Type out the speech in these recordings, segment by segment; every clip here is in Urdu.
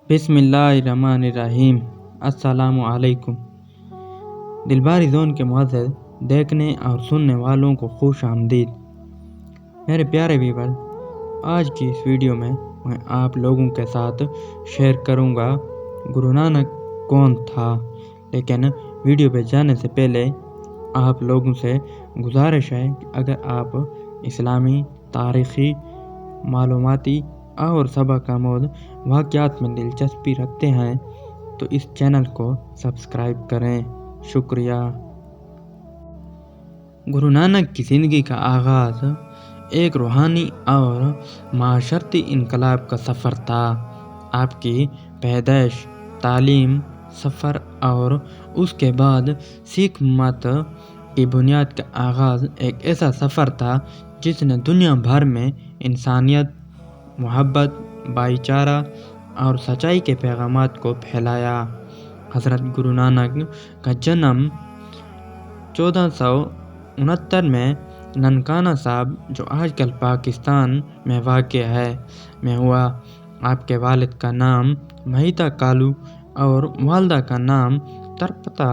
بسم اللہ الرحمن الرحیم۔ السلام علیکم۔ دلباری زون کے معزز دیکھنے اور سننے والوں کو خوش آمدید۔ میرے پیارے ویور، آج کی اس ویڈیو میں آپ لوگوں کے ساتھ شیئر کروں گا گرو نانک کون تھا۔ لیکن ویڈیو پہ جانے سے پہلے آپ لوگوں سے گزارش ہے کہ اگر آپ اسلامی، تاریخی، معلوماتی اور سبق آموز واقعات میں دلچسپی رکھتے ہیں تو اس چینل کو سبسکرائب کریں۔ شکریہ۔ گرو نانک کی زندگی کا آغاز ایک روحانی اور معاشرتی انقلاب کا سفر تھا۔ آپ کی پیدائش، تعلیم، سفر اور اس کے بعد سکھ مت کی بنیاد کا آغاز ایک ایسا سفر تھا جس نے دنیا بھر میں انسانیت، محبت، بھائی چارہ اور سچائی کے پیغامات کو پھیلایا۔ حضرت گرو نانک کا جنم 1469 میں ننکانہ صاحب، جو آج کل پاکستان میں واقع ہے، میں ہوا۔ آپ کے والد کا نام مہیتا کالو اور والدہ کا نام ترپتا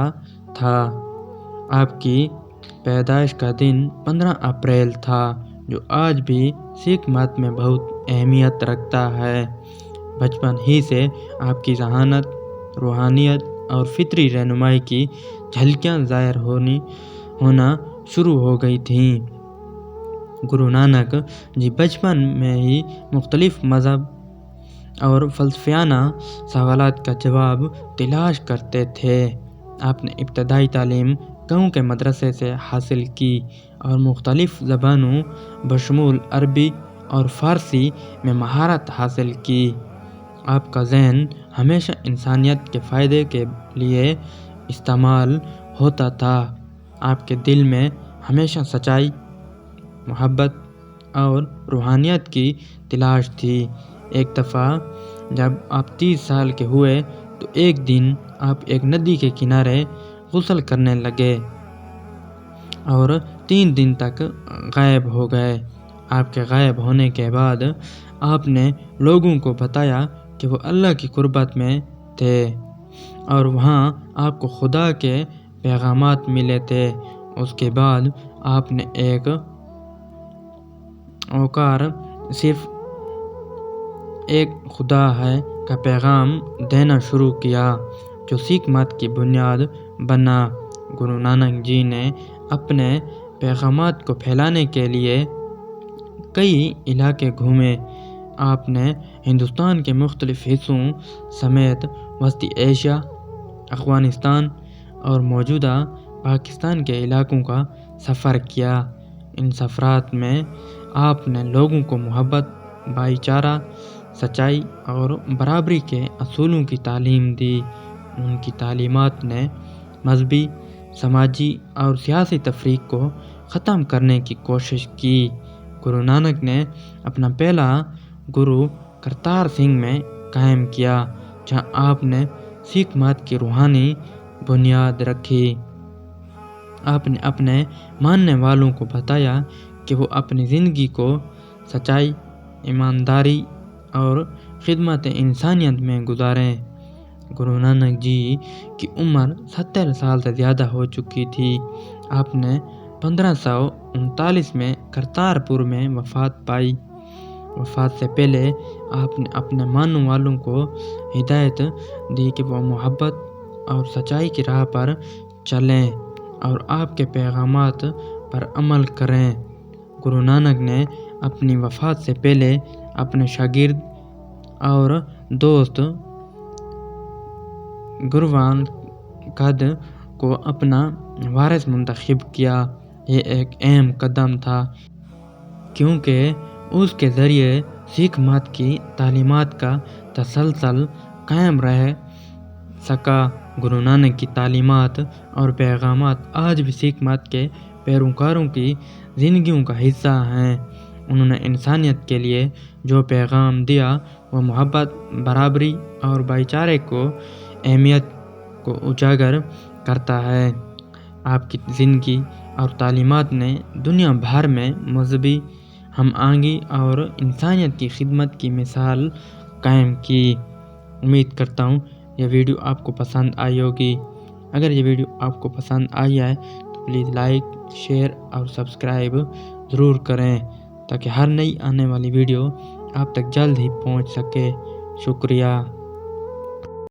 تھا۔ آپ کی پیدائش کا دن 15 اپریل تھا، جو آج بھی سکھ مت میں بہت اہمیت رکھتا ہے۔ بچپن ہی سے آپ کی ذہانت، روحانیت اور فطری رہنمائی کی جھلکیاں ظاہر ہونا شروع ہو گئی تھیں۔ گرو نانک جی بچپن میں ہی مختلف مذہب اور فلسفیانہ سوالات کا جواب تلاش کرتے تھے۔ آپ نے ابتدائی تعلیم گاؤں کے مدرسے سے حاصل کی اور مختلف زبانوں بشمول عربی اور فارسی میں مہارت حاصل کی۔ آپ کا ذہن ہمیشہ انسانیت کے فائدے کے لیے استعمال ہوتا تھا۔ آپ کے دل میں ہمیشہ سچائی، محبت اور روحانیت کی تلاش تھی۔ ایک دفعہ جب آپ 30 سال کے ہوئے تو ایک دن آپ ایک ندی کے کنارے غسل کرنے لگے اور 3 دن تک غائب ہو گئے۔ آپ کے غائب ہونے کے بعد آپ نے لوگوں کو بتایا کہ وہ اللہ کی قربت میں تھے اور وہاں آپ کو خدا کے پیغامات ملے تھے۔ اس کے بعد آپ نے ایک اوکار صرف ایک خدا ہے کا پیغام دینا شروع کیا، جو سکھ مت کی بنیاد بنا۔ گرو نانک جی نے اپنے پیغامات کو پھیلانے کے لیے کئی علاقے گھومے۔ آپ نے ہندوستان کے مختلف حصوں سمیت وسطی ایشیا، افغانستان اور موجودہ پاکستان کے علاقوں کا سفر کیا۔ ان سفرات میں آپ نے لوگوں کو محبت، بھائی چارہ، سچائی اور برابری کے اصولوں کی تعلیم دی۔ ان کی تعلیمات نے مذہبی، سماجی اور سیاسی تفریق کو ختم کرنے کی کوشش کی۔ گرو نانک نے اپنا پہلا گرو کرتار سنگھ میں قائم کیا، جہاں آپ نے سکھ مت کی روحانی بنیاد رکھی۔ آپ نے اپنے ماننے والوں کو بتایا کہ وہ اپنی زندگی کو سچائی، ایمانداری اور خدمت انسانیت میں گزاریں۔ گرو نانک جی کی عمر 70 سال سے زیادہ ہو چکی تھی۔ آپ نے 1539 میں کرتارپور میں وفات پائی۔ وفات سے پہلے آپ نے اپنے ماننے والوں کو ہدایت دی کہ وہ محبت اور سچائی کی راہ پر چلیں اور آپ کے پیغامات پر عمل کریں۔ گرو نانک نے اپنی وفات سے پہلے اپنے شاگرد اور دوست گروان کھد کو اپنا وارث منتخب کیا۔ یہ ایک اہم قدم تھا کیونکہ اس کے ذریعے سکھ مت کی تعلیمات کا تسلسل قائم رہ سکا۔ گرو نانک کی تعلیمات اور پیغامات آج بھی سکھ مت کے پیروکاروں کی زندگیوں کا حصہ ہیں۔ انہوں نے انسانیت کے لیے جو پیغام دیا وہ محبت، برابری اور بھائی چارے کو اہمیت کو اجاگر کرتا ہے۔ آپ کی زندگی اور تعلیمات نے دنیا بھر میں مذہبی ہم آہنگی اور انسانیت کی خدمت کی مثال قائم کی۔ امید کرتا ہوں یہ ویڈیو آپ کو پسند آئی ہوگی۔ اگر یہ ویڈیو آپ کو پسند آئی ہے تو پلیز لائک، شیئر اور سبسکرائب ضرور کریں تاکہ ہر نئی آنے والی ویڈیو آپ تک جلد ہی پہنچ سکے۔ شکریہ۔